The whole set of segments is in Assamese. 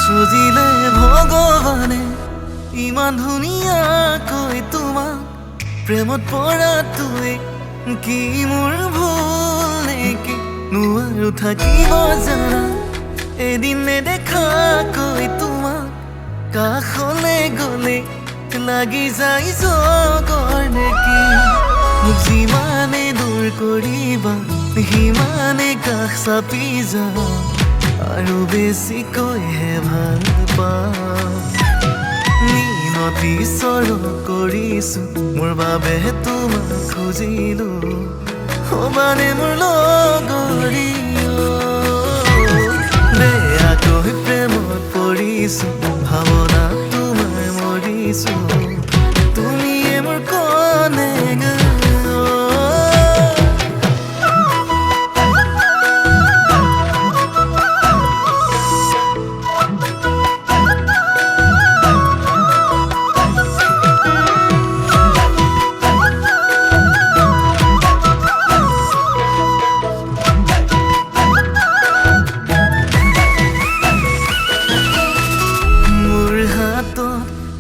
সজিলে ভগৱানে ইমান ধুনীয়াকৈ তোমাক প্ৰেমত পৰাটোৱে কি মোৰ ভুল নেকি নোৱাৰো থাকিব জানা এদিন নেদেখাকৈ তোমাক কাষলে গ'লে লাগি যায় জগৰ নেকি মোক যিমানে দূৰ কৰিবা সিমানে কাষ চাপি যাবা আৰু বেছিকৈহে ভাল পাম মিনতি স্বৰ কৰিছো মোৰ বাবে তোমাক খুজিলো সমানে মোৰ লগৰী বেয়াকৈ প্ৰেমত পৰিছো ভাৱনা তোমাৰ মৰিছো তুমিয়ে মোৰ কনে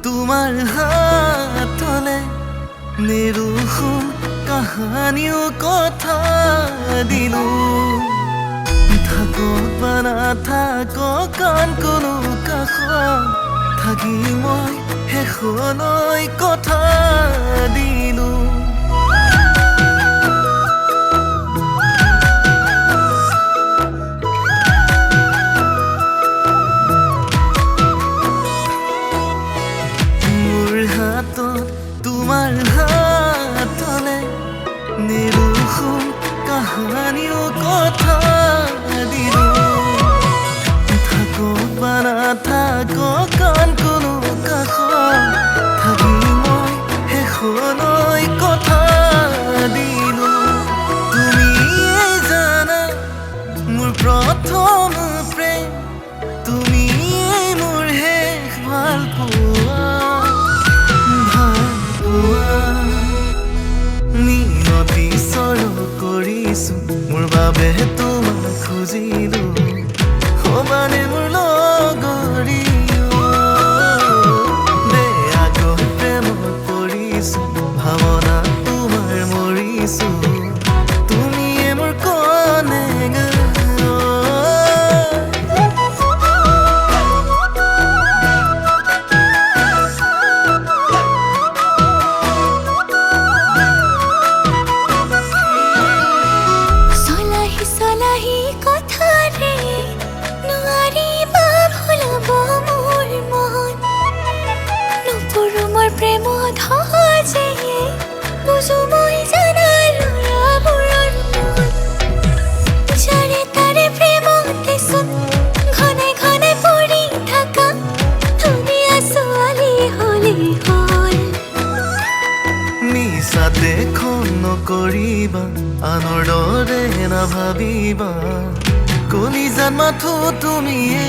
তোমাৰ হাতলে নিৰুখোঁ কাহানিও কথা দিলো থাকক বা নাথাকক কান কোনো কাষত থাকি মই শেষলৈ কথা দিলো তোমাৰ হাতলে নিৰুখোঁ কাহানিও কথা দিলো থাকক বা নাথাকক কান কোনো কাষত থাকি মই শেষলৈ কথা দিলো তুমিয়ে জানা মোৰ প্ৰথম প্ৰেম তুমিয়ে মোৰ শেষ ভাল পোৱা মিনতি স্বৰ কৰিছো মোৰ বাবে তোমাক খুজিলো সমানে মোৰ লগৰী বেয়াকৈ প্ৰেমত পৰিছো ভাৱনা তোমাৰ মৰিছো তুমিয়ে মোৰ কনে প্ৰেমত সহজে বুজো মই জানা ল'ৰাবোৰৰ যাৰে তাৰে প্ৰেমতে চোন ঘনে ঘনে পৰি থাকা ধুনীয়া ছোৱালী হলি হ'ল মিছাতে খন নকৰিবা আনৰ দৰে নাভাবিবা কলিজাত মাথো তুমিয়ে